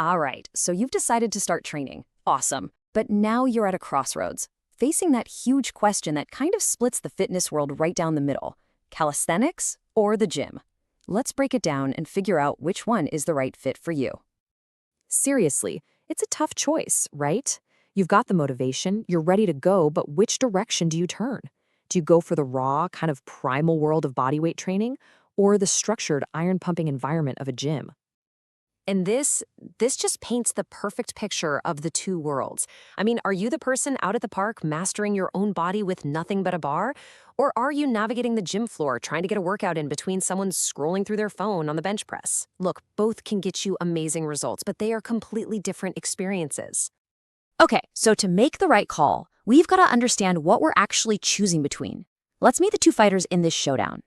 All right, so you've decided to start training. Awesome. But now you're at a crossroads, facing that huge question that kind of splits the fitness world right down the middle. Calisthenics or the gym? Let's break it down and figure out which one is the right fit for you. Seriously, it's a tough choice, right? You've got the motivation, you're ready to go, but which direction do you turn? Do you go for the raw, kind of primal world of bodyweight training, or the structured, iron-pumping environment of a gym? And this just paints the perfect picture of the two worlds. I mean, are you the person out at the park mastering your own body with nothing but a bar? Or are you navigating the gym floor trying to get a workout in between someone scrolling through their phone on the bench press? Look, both can get you amazing results, but they are completely different experiences. Okay, so to make the right call, we've got to understand what we're actually choosing between. Let's meet the two fighters in this showdown.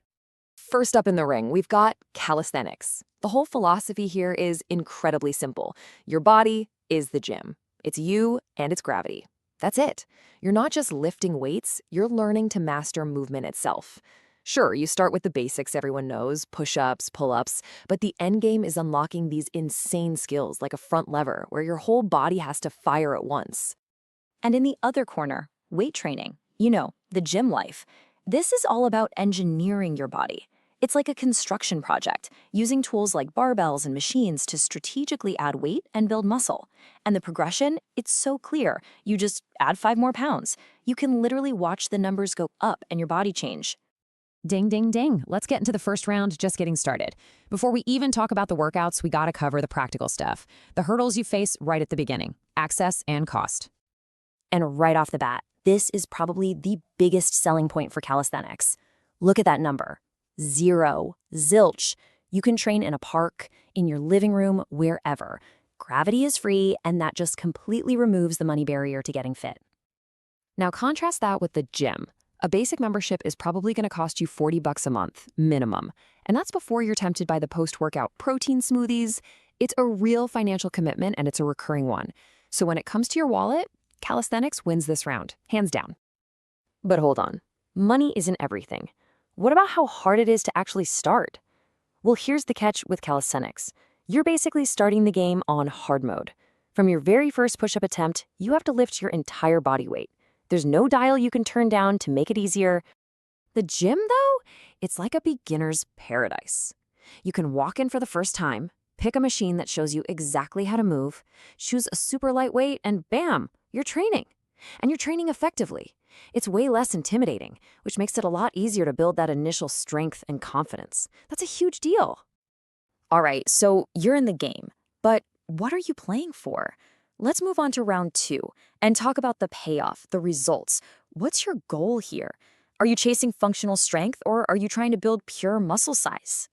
First up in the ring, we've got calisthenics. The whole philosophy here is incredibly simple. Your body is the gym. It's you and it's gravity. That's it. You're not just lifting weights, you're learning to master movement itself. Sure, you start with the basics everyone knows, push-ups, pull-ups, but the end game is unlocking these insane skills like a front lever where your whole body has to fire at once. And in the other corner, weight training, the gym life. This is all about engineering your body. It's like a construction project, using tools like barbells and machines to strategically add weight and build muscle. And the progression, it's so clear. You just add 5 more pounds. You can literally watch the numbers go up and your body change. Ding, ding, ding. Let's get into the first round, just getting started. Before we even talk about the workouts, we gotta cover the practical stuff. The hurdles you face right at the beginning, access and cost. And right off the bat, this is probably the biggest selling point for calisthenics. Look at that number. 0. Zilch. You can train in a park, in your living room, wherever. Gravity is free, and that just completely removes the money barrier to getting fit. Now contrast that with the gym. A basic membership is probably going to cost you $40 a month, minimum. And that's before you're tempted by the post-workout protein smoothies. It's a real financial commitment, and it's a recurring one. So when it comes to your wallet, calisthenics wins this round, hands down. But hold on. Money isn't everything. What about how hard it is to actually start? Well, here's the catch with calisthenics. You're basically starting the game on hard mode. From your very first push-up attempt, you have to lift your entire body weight. There's no dial you can turn down to make it easier. The gym, though, it's like a beginner's paradise. You can walk in for the first time, pick a machine that shows you exactly how to move, choose a super lightweight, and bam, you're training. And you're training effectively. It's way less intimidating, which makes it a lot easier to build that initial strength and confidence. That's a huge deal. All right, so you're in the game, but what are you playing for? Let's move on to round 2 and talk about the payoff, the results. What's your goal here? Are you chasing functional strength or are you trying to build pure muscle size?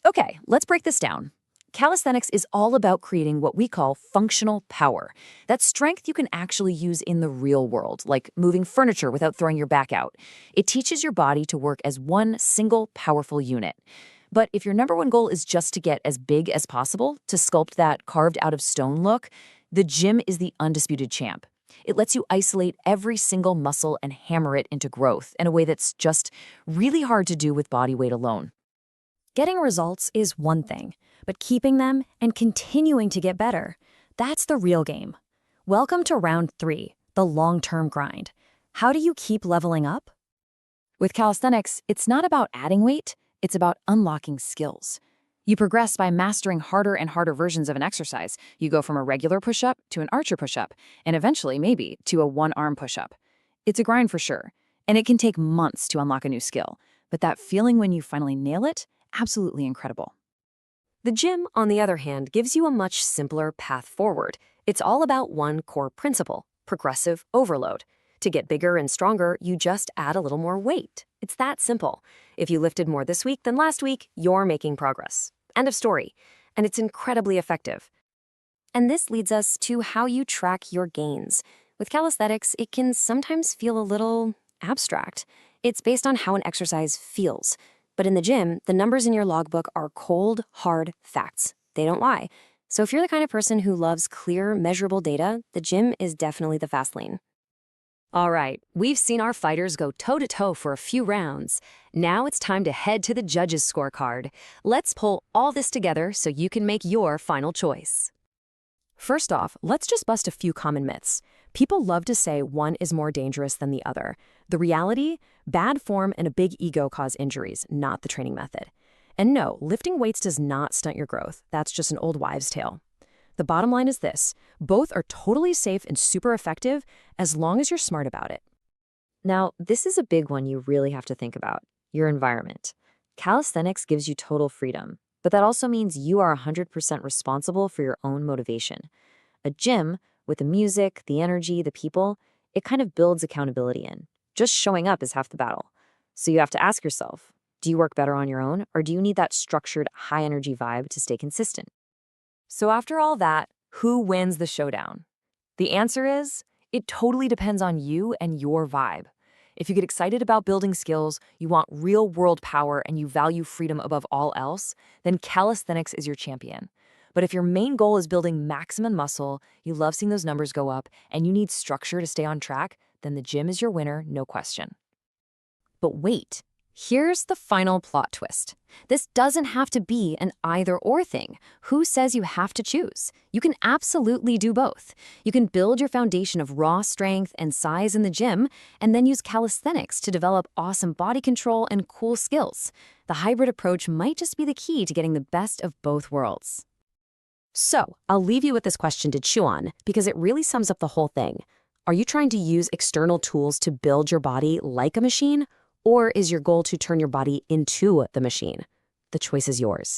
Okay, let's break this down. Calisthenics is all about creating what we call functional power. That's strength you can actually use in the real world, like moving furniture without throwing your back out. It teaches your body to work as one single powerful unit. But if your number one goal is just to get as big as possible, to sculpt that carved-out-of-stone look, the gym is the undisputed champ. It lets you isolate every single muscle and hammer it into growth in a way that's just really hard to do with body weight alone. Getting results is one thing, but keeping them and continuing to get better, that's the real game. Welcome to round 3, the long-term grind. How do you keep leveling up? With calisthenics, it's not about adding weight, it's about unlocking skills. You progress by mastering harder and harder versions of an exercise. You go from a regular push-up to an archer push-up, and eventually, maybe, to a one-arm push-up. It's a grind for sure, and it can take months to unlock a new skill, but that feeling when you finally nail it, absolutely incredible. The gym, on the other hand, gives you a much simpler path forward. It's all about one core principle, progressive overload. To get bigger and stronger, you just add a little more weight. It's that simple. If you lifted more this week than last week, you're making progress. End of story. And it's incredibly effective. And this leads us to how you track your gains. With calisthenics, it can sometimes feel a little abstract. It's based on how an exercise feels. But in the gym, the numbers in your logbook are cold, hard facts. They don't lie. So if you're the kind of person who loves clear, measurable data, the gym is definitely the fast lane. All right, we've seen our fighters go toe-to-toe for a few rounds. Now it's time to head to the judges' scorecard. Let's pull all this together so you can make your final choice. First off, let's just bust a few common myths. People love to say one is more dangerous than the other. The reality? Bad form and a big ego cause injuries, not the training method. And no, lifting weights does not stunt your growth. That's just an old wives' tale. The bottom line is this: both are totally safe and super effective as long as you're smart about it. Now, this is a big one you really have to think about: your environment. Calisthenics gives you total freedom, but that also means you are 100% responsible for your own motivation. A gym, with the music, the energy, the people, it kind of builds accountability in. Just showing up is half the battle. So you have to ask yourself, do you work better on your own, or do you need that structured, high-energy vibe to stay consistent? So after all that, who wins the showdown? The answer is, it totally depends on you and your vibe. If you get excited about building skills, you want real-world power, and you value freedom above all else, then calisthenics is your champion. But if your main goal is building maximum muscle, you love seeing those numbers go up, and you need structure to stay on track, then the gym is your winner, no question. But wait, here's the final plot twist. This doesn't have to be an either-or thing. Who says you have to choose? You can absolutely do both. You can build your foundation of raw strength and size in the gym, and then use calisthenics to develop awesome body control and cool skills. The hybrid approach might just be the key to getting the best of both worlds. So, I'll leave you with this question to chew on, because it really sums up the whole thing. Are you trying to use external tools to build your body like a machine? Or is your goal to turn your body into the machine? The choice is yours.